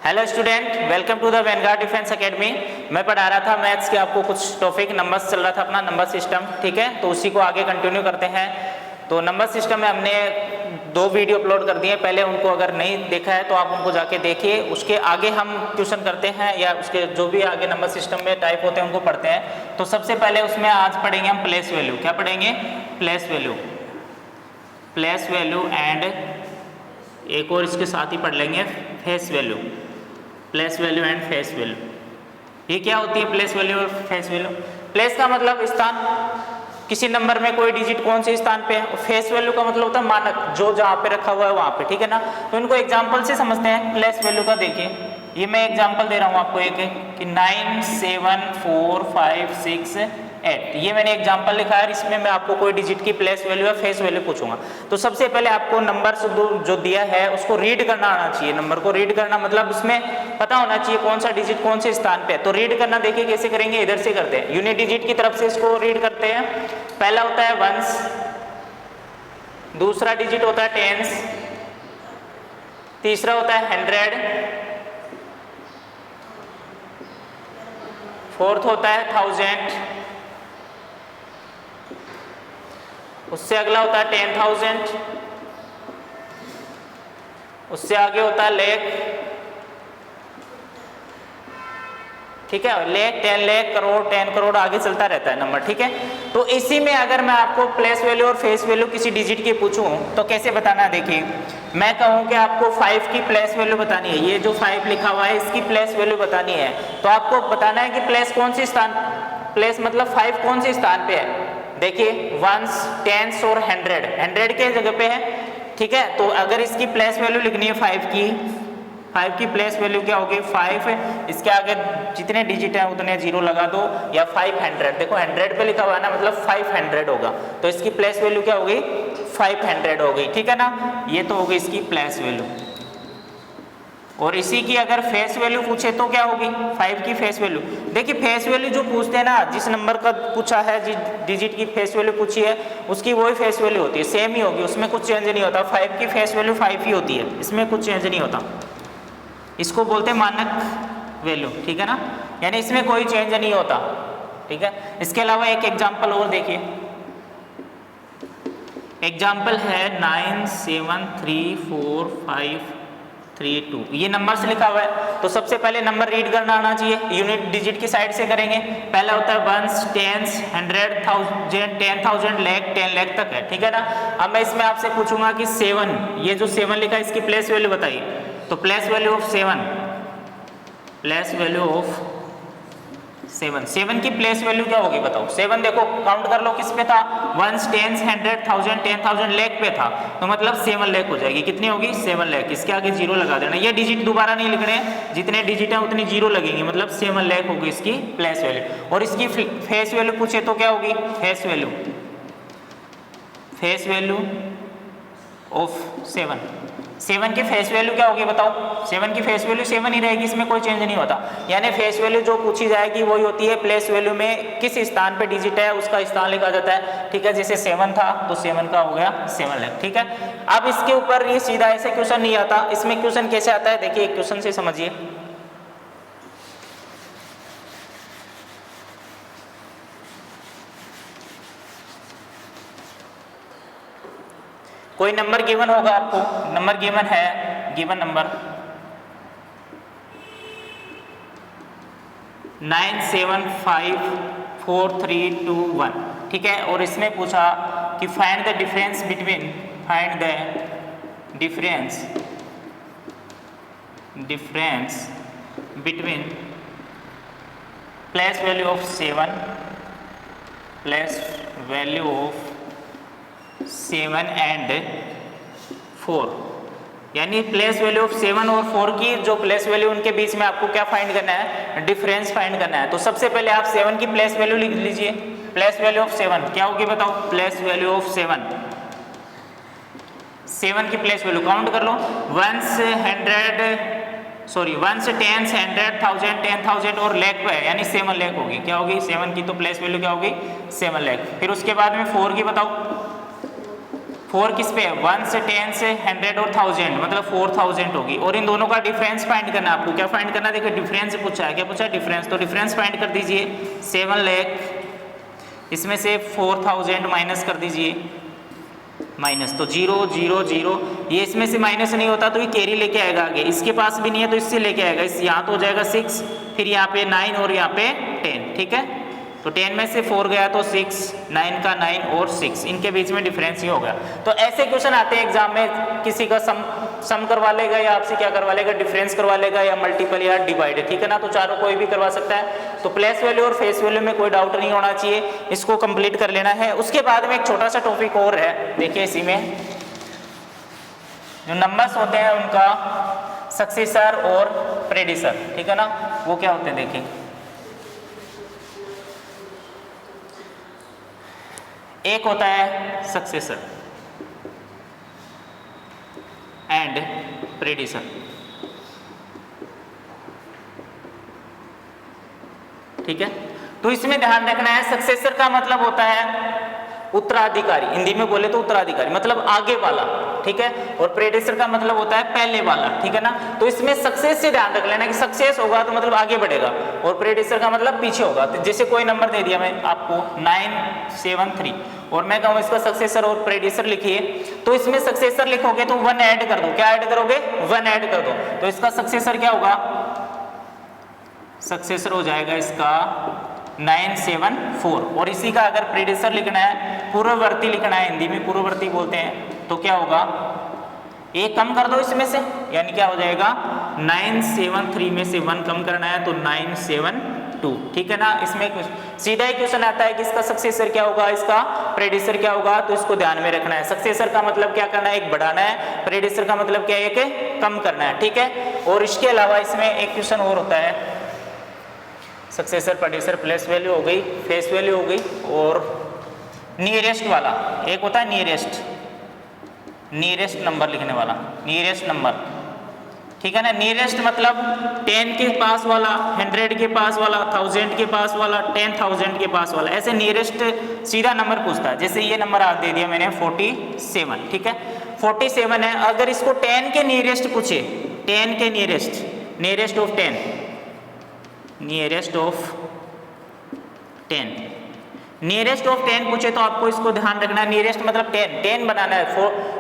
Hello student, welcome to the Vanguard Defence Academy. मैं पढ़ा रहा था मैथ्स के आपको कुछ टॉपिक, नंबर्स चल रहा था अपना नंबर सिस्टम, ठीक है। तो उसी को आगे कंटिन्यू करते हैं। तो नंबर सिस्टम में हमने 2 वीडियो अपलोड कर दिए, पहले उनको अगर नहीं देखा है तो आप उनको जाके देखिए। उसके आगे हम ट्यूशन करते हैं या उसके जो भी आगे नंबर सिस्टम में टाइप होते हैं उनको पढ़ते हैं। तो सबसे पहले उसमें आज पढ़ेंगे हम प्लेस वैल्यू। क्या पढ़ेंगे? Place value. Place value and एक और इसके साथ ही पढ़ लेंगे face value. Place value and face value, ये क्या होती है प्लेस वैल्यू और फेस वैल्यू? प्लेस का मतलब स्थान, किसी नंबर में कोई डिजिट कौन से स्थान पे है। और फेस वैल्यू का मतलब होता है मानक, जो जहाँ पे रखा हुआ है वहाँ पे, ठीक है ना। तो इनको एग्जांपल से समझते हैं। प्लेस वैल्यू का देखिए, ये मैं एग्जांपल दे रहा हूँ आपको एक कि 9 7 4 5 6 8, ये मैंने एग्जांपल लिखा है। इसमें मैं आपको कोई डिजिट की प्लेस वैल्यू या फेस वैल्यू पूछूंगा। तो सबसे पहले आपको नंबर जो दिया है उसको रीड करना आना चाहिए। नंबर को रीड करना मतलब उसमें पता होना चाहिए कौन सा डिजिट कौन से स्थान पे है। तो रीड करना देखिए कैसे करेंगे, इधर से करते हैं। यूनिट डिजिट की तरफ से इसको रीड करते हैं। पहला होता है वंस, दूसरा डिजिट होता है टेंस, तीसरा होता है 100, फोर्थ होता है 1000, उससे अगला होता है 10,000, उससे आगे होता है लाख, ठीक है। लाख, 10 लाख, करोड़, 10 करोड़, आगे चलता रहता है नंबर, ठीक है। तो इसी में अगर मैं आपको प्लेस वैल्यू और फेस वैल्यू किसी डिजिट की पूछूं तो कैसे बताना है? देखिए, मैं कहूं कि आपको 5 की प्लेस वैल्यू बतानी है, ये जो 5 लिखा हुआ है इसकी प्लेस वैल्यू बतानी है। तो आपको बताना है कि प्लेस कौन सी स्थान, प्लेस मतलब 5 कौन से स्थान पे है। देखिए, वंस, टेंस और 100 के जगह पे है, ठीक है। तो अगर इसकी प्लेस वैल्यू लिखनी है 5 की प्लेस वैल्यू क्या होगी? 5, इसके आगे जितने डिजिट हैं उतने जीरो लगा दो, या 500, देखो 100 पे लिखा हुआ है ना, मतलब 500 होगा। तो इसकी प्लेस वैल्यू क्या होगी? 500 हो गई, ठीक है ना। ये तो होगी इसकी प्लेस वैल्यू। और इसी की अगर फेस वैल्यू पूछे तो क्या होगी? 5 की फेस वैल्यू। देखिए, फेस वैल्यू जो पूछते हैं ना, जिस नंबर का पूछा है, जिस डिजिट की फेस वैल्यू पूछी है उसकी वही फेस वैल्यू होती है, सेम ही होगी, उसमें कुछ चेंज नहीं होता। 5 की फेस वैल्यू 5 ही होती है, इसमें कुछ चेंज नहीं होता। इसको बोलते हैं मानक वैल्यू, ठीक है ना, यानी इसमें कोई चेंज नहीं होता, ठीक है। इसके अलावा एक एग्जाम्पल और देखिए, एग्जाम्पल है 9 7 3 4 5 3 2, ये नंबर से लिखा हुआ है। तो सबसे पहले नंबर रीड करना आना चाहिए, यूनिट डिजिट की साइड से करेंगे। पहला होता है वंस, टेंस, 100, 1000, 10,000, लाख, 10 लाख तक है, ठीक है ना। अब मैं इसमें आपसे पूछूंगा कि 7, ये जो 7 लिखा है इसकी प्लेस वैल्यू बताइए। तो place value of 7, place value of 7 की प्लेस वैल्यू क्या होगी बताओ? 7 देखो, काउंट कर लो किस पे था, वंस, टेंस, 100, 1000, 10,000, लाख पे था, तो मतलब 7 लाख हो जाएगी। कितनी होगी? 7 लाख। इसके आगे जीरो लगा देना, ये डिजिट दोबारा नहीं लिखने, जितने डिजिट है उतनी जीरो लगेंगे, मतलब 7 लाख होगी इसकी प्लेस वैल्यू। और इसकी फेस वैल्यू पूछे तो क्या होगी? Face value, face value of 7 की फेस वैल्यू क्या होगी बताओ? 7 की फेस वैल्यू 7 ही रहेगी, इसमें कोई चेंज नहीं होता। यानी फेस वैल्यू जो पूछी जाएगी वही होती है। प्लेस वैल्यू में किस स्थान पे डिजिट है उसका स्थान लिखा जाता है, ठीक है। जैसे 7 था तो 7 का हो गया 7 लाख, ठीक है। अब इसके ऊपर ये सीधा ऐसे क्वेश्चन नहीं आता, इसमें क्वेश्चन कैसे आता है देखिए, एक क्वेश्चन से समझिए। कोई नंबर गिवन होगा आपको, नंबर गिवन है, गिवन नंबर 9 7 5 4 3 2 1, ठीक है। और इसने पूछा कि find the difference between, find the difference between place value of 7, place value of 7 and 4, यानी प्लेस वैल्यू ऑफ 7 और 4 की जो प्लेस वैल्यू उनके बीच में आपको क्या फाइंड करना है? डिफरेंस फाइंड करना है। तो सबसे पहले आप 7 की प्लेस वैल्यू लिख लीजिए। प्लेस वैल्यू ऑफ 7 क्या होगी बताओ? प्लेस वैल्यू ऑफ 7 की प्लेस वैल्यू काउंट कर लो, वंस, 10, 100, 1000, 10,000 और लाख पे है, यानी 7 लाख होगी। क्या होगी? 7 की तो प्लेस वैल्यू क्या होगी? 7 लाख। फिर उसके बाद में 4 की बताओ, 4 किस पे है, 1 से 10 से 100 और 1000 मतलब 4000 होगी। और इन दोनों का डिफरेंस फाइंड करना है आपको। क्या फाइंड करना है, देखिए डिफरेंस पूछा है, क्या पूछा है, डिफरेंस। तो डिफरेंस फाइंड कर दीजिए, 7 लाख, इसमें से 4000 माइनस कर दीजिए, माइनस, तो 0 0 0, ये इसमें से माइनस नहीं होता तो ये कैरी लेके आएगा आगे, इसके पास भी नहीं है तो इससे लेके आएगा, इस यहाँ तो हो जाएगा 6, फिर यहाँ पे 9 और यहाँ पे 10, ठीक है। तो 10 में से 4 गया तो 6, 9 का 9 और 6, इनके बीच में डिफरेंस ही होगा। तो ऐसे क्वेश्चन आते हैं एग्जाम में, किसी का सम करवा लेगा या आपसे क्या करवा लेगा, डिफरेंस करवा लेगा या मल्टीपल या डिवाइड, ठीक है ना। तो चारों कोई भी करवा सकता है। तो प्लेस वैल्यू और फेस वैल्यू में कोई डाउट नहीं होना चाहिए, इसको कंप्लीट कर लेना है। उसके बाद में एक छोटा सा टॉपिक और है, देखिए इसी में जो नंबर्स होते हैं उनका सक्सेसर और प्रेडिसर, ठीक है ना, वो क्या होते हैं देखिए। एक होता है सक्सेसर एंड प्रेडिसर, ठीक है। तो इसमें ध्यान रखना है, सक्सेसर का मतलब होता है उत्तराधिकारी, हिंदी में बोले तो उत्तराधिकारी मतलब आगे वाला, ठीक है। और प्रेडिसर का मतलब होता है पहले वाला, ठीक है ना। तो इसमें सक्सेस से ध्यान रख लेना कि सक्सेस होगा तो मतलब आगे बढ़ेगा, और प्रेडिसर का मतलब पीछे होगा। तो जैसे कोई नंबर दे दिया मैं आपको 973 और मैं कहूँ इसका सक्सेसर और प्रेडिसर लिखिए, तो इसमें सक्सेसर लिखोगे तो 1 ऐड कर दो, क्या ऐड करोगे, 1 ऐड कर दो, तो इसका सक्सेसर क्या होगा, सक्सेसर हो जाएगा इसका 974। और इसी का अगर प्रेडिसर लिखना है, पूर्ववर्ती लिखना है, हिंदी में पूर्ववर्ती बोलते हैं, तो क्या होगा, एक कम कर दो इसमें से, यानी क्या हो जाएगा 973 में से 1 कम करना है तो 972, ठीक है ना। इसमें सीधा ही क्वेश्चन आता है कि इसका सक्सेसर क्या होगा, इसका प्रेडिसर क्या होगा, तो इसको ध्यान में रखना है। सक्सेसर का मतलब क्या करना है, एक बढ़ाना है, प्रेडिसर का मतलब क्या है, एक कम करना है, ठीक है। और इसके अलावा इसमें एक क्वेश्चन और होता है, सक्सेसर प्रेडिसर प्लेस वैल्यू हो गई, फेस वैल्यू हो गई, और नियरेस्ट वाला एक होता है, नियरेस्ट नंबर लिखने वाला, नियरेस्ट नंबर, ठीक है ना। नियरेस्ट मतलब 10 के पास वाला, 100 के पास वाला, 1000 के पास वाला, 10,000 के पास वाला, ऐसे नियरेस्ट सीधा नंबर पूछता है। जैसे ये नंबर आप दे दिया मैंने 47, ठीक है, 47 है। अगर इसको 10 के नियरेस्ट पूछे, 10 के nearest, nearest of 10, nearest of 10, nearest of 10 पूछे तो आपको इसको ध्यान रखना है, नियरेस्ट मतलब 10 बनाना है,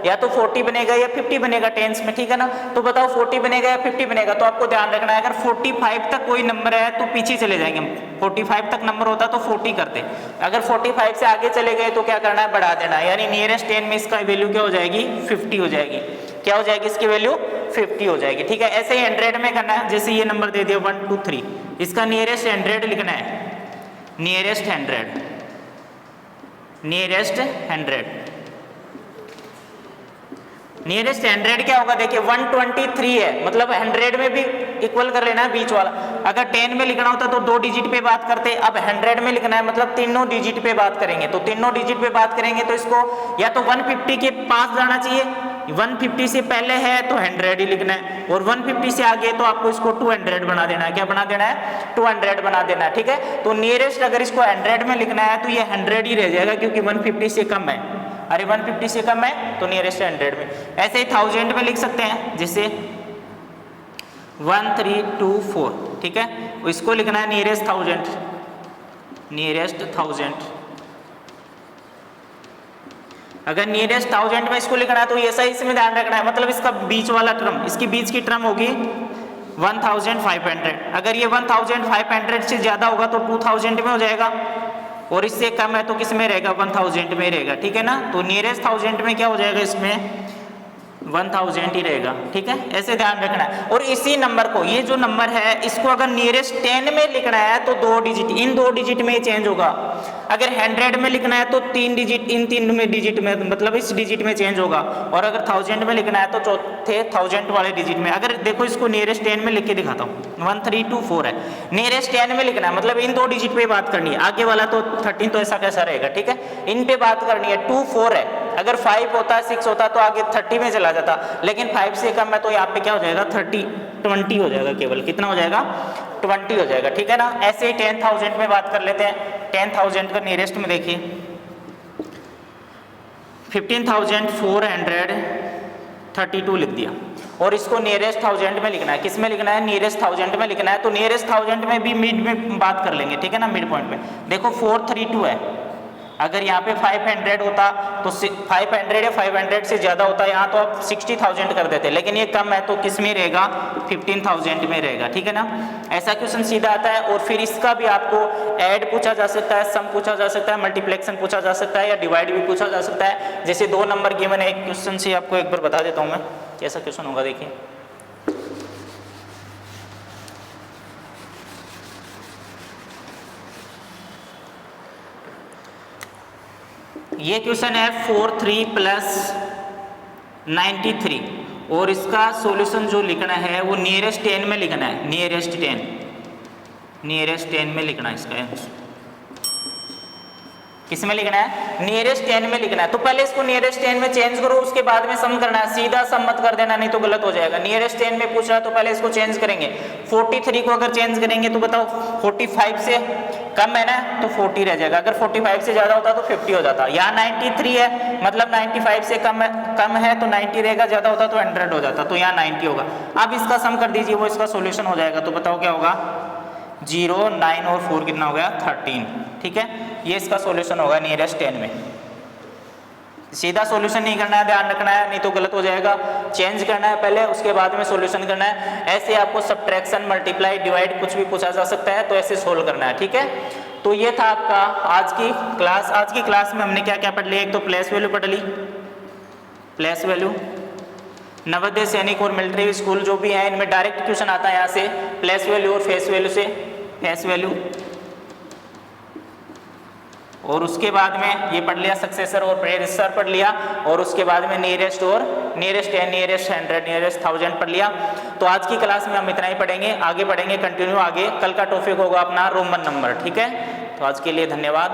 या तो 40 बनेगा या 50 बनेगा 10 में, ठीक है ना। तो बताओ 40 बनेगा या 50 बनेगा, तो आपको ध्यान रखना है, अगर 45 तक कोई नंबर है तो पीछे चले जाएंगे, 45 तक नंबर होता तो 40 करते, अगर 45 से आगे चले गए तो क्या करना है, बढ़ा देना है, यानी नियरेस्ट 10 में इसका वैल्यू क्या हो जाएगी, 50 हो जाएगी, क्या हो जाएगी इसकी वैल्यू 50 हो जाएगी, ठीक है। ऐसे ही 100 में करना है, जैसे ये नंबर दे दिया 1 2 3, इसका नियरेस्ट 100 लिखना है, नियरेस्ट 100, नियरेस्ट 100, नियरेस्ट 100 क्या होगा, देखिए 123 है, मतलब 100 में भी इक्वल कर लेना है बीच वाला। अगर 10 में लिखना होता तो 2 डिजिट पे बात करते, अब 100 में लिखना है मतलब तीनों डिजिट पे बात करेंगे, तो तीनों डिजिट पे बात करेंगे तो इसको या तो 150 के पास जाना चाहिए, 150 से पहले है तो 100 ही लिखना है, और 150 से आगे तो आपको इसको 200 बना देना है, क्या बना देना है, 200 बना देना है, ठीक है। तो नियरेस्ट अगर इसको 100 में लिखना है तो ये 100 ही रह जाएगा, क्योंकि 150 से कम है, अरे 150 से कम है तो नियरेस्ट 100 में। ऐसे ही 1000 में लिख सकते हैं, जैसे 1324, ठीक है, इसको लिखना है नियरेस्ट 1000, नियरेस्ट 1000। अगर नियरेस्ट 1000 में इसको लिखना है तो ऐसा ही इसमें ध्यान रखना है, मतलब इसका बीच वाला टर्म, इसकी बीच की टर्म होगी 1500, अगर ये 1500 से ज्यादा होगा तो 2000 में हो जाएगा, और इससे कम है तो किस में रहेगा, 1000 में रहेगा, ठीक है ना। तो नियरेस्ट 1000 में क्या हो जाएगा, इसमें 1000 ही रहेगा, ठीक है, ऐसे ध्यान रखना है। और इसी नंबर को, ये जो नंबर है इसको अगर नियरेस्ट 10 में लिखना है तो 2 डिजिट, इन 2 डिजिट में चेंज होगा। अगर 100 में लिखना है तो 3 डिजिट, इन 3 में डिजिट में, मतलब इस डिजिट में चेंज होगा। और अगर 1000 में लिखना है तो चौथे 1000 वाले डिजिट में। अगर देखो इसको नियरेस्ट 10 में लिख के दिखाता हूँ, 1324 है, नियरेस्ट 10 में लिखना है, मतलब इन 2 डिजिट पे बात करनी है, आगे वाला तो 13 तो ऐसा कैसा रहेगा, ठीक है, इन पे बात करनी है। 24 है, अगर 5 होता 6 होता तो आगे 30 में चला जाता, लेकिन 5 से कम है तो यहाँ पे क्या हो जाएगा, 20 हो जाएगा, केवल कितना हो जाएगा, 20 हो जाएगा, ठीक है ना। ऐसे ही 10,000 में बात कर लेते हैं। 10,000 का नियरेस्ट में देखिए 15,432 लिख दिया। और इसको नियरेस्ट थाउजेंड में लिखना है, किस में लिखना है, नियरेस्ट थाउजेंड में लिखना है। तो नियरेस्ट थाउजेंड में भी मिड में बात कर लेंगे, ठीक है ना, मिड पॉइंट में। देखो 432 है, अगर यहाँ पे 500 होता तो 500 या 500 से ज़्यादा होता, यहाँ तो आप 60,000 कर देते, लेकिन ये कम है तो किस में रहेगा, 15,000 में रहेगा, ठीक है ना। ऐसा क्वेश्चन सीधा आता है। और फिर इसका भी आपको ऐड पूछा जा सकता है, सम पूछा जा सकता है, मल्टीप्लेक्शन पूछा जा सकता है, या डिवाइड भी पूछा जा सकता है। जैसे 2 नंबर गिवन है, एक क्वेश्चन से आपको एक बार बता देता हूँ मैं कैसा क्वेश्चन होगा, देखिए। ये क्वेश्चन है 43 + 93 और इसका सॉल्यूशन जो लिखना है वो नियरेस्ट 10 में लिखना है, नियरेस्ट 10 में लिखना है इसका आंसर। किस में लिखना है, नियरेस्ट 10 में लिखना है। तो पहले इसको नियरेस्ट 10 में चेंज करो, उसके बाद में सम करना है। सीधा सम मत कर देना, नहीं तो गलत हो जाएगा। नियरेस्ट 10 में पूछ रहा है तो पहले इसको चेंज करेंगे। 43 को अगर चेंज करेंगे तो बताओ 45 से कम है ना, तो 40 रह जाएगा। अगर 45 से ज़्यादा होता तो 50 हो जाता। यहाँ 93 है, मतलब 95 से कम है तो 90 रहेगा, ज़्यादा होता तो 100 हो जाता, तो यहाँ 90 होगा। अब इसका सम कर दीजिए, वो इसका सोल्यूशन हो जाएगा। तो बताओ क्या होगा, 0, 9 और 4 कितना हो गया, 13, ठीक है। ये इसका सॉल्यूशन होगा नियरेस्ट 10 में। सीधा सॉल्यूशन नहीं करना है, ध्यान रखना है, नहीं तो गलत हो जाएगा। चेंज करना है पहले, उसके बाद में सॉल्यूशन करना है। ऐसे आपको सब्ट्रैक्शन, मल्टीप्लाई, डिवाइड कुछ भी पूछा जा सकता है, तो ऐसे सोल्व करना है, ठीक है। तो ये था आपका आज की क्लास। आज की क्लास में हमने क्या क्या पढ़ लिया, एक तो प्लेस वैल्यू पढ़ ली, प्लेस वैल्यू, नवोदय सैनिक और मिलिट्री स्कूल जो भी है इनमें डायरेक्ट क्वेश्चन आता है यहाँ से, प्लेस वैल्यू और फेस वैल्यू से, फेस वैल्यू। और उसके बाद में ये पढ़ लिया सक्सेसर और प्रेडिसेसर पढ़ लिया, और उसके बाद में नियरेस्ट और नियरेस्ट 10, नियरेस्ट 100, नियरेस्ट 1000 पढ़ लिया। तो आज की क्लास में हम इतना ही पढ़ेंगे, आगे पढ़ेंगे कंटिन्यू। आगे कल का टॉपिक होगा अपना रोमन नंबर, ठीक है। तो आज के लिए धन्यवाद।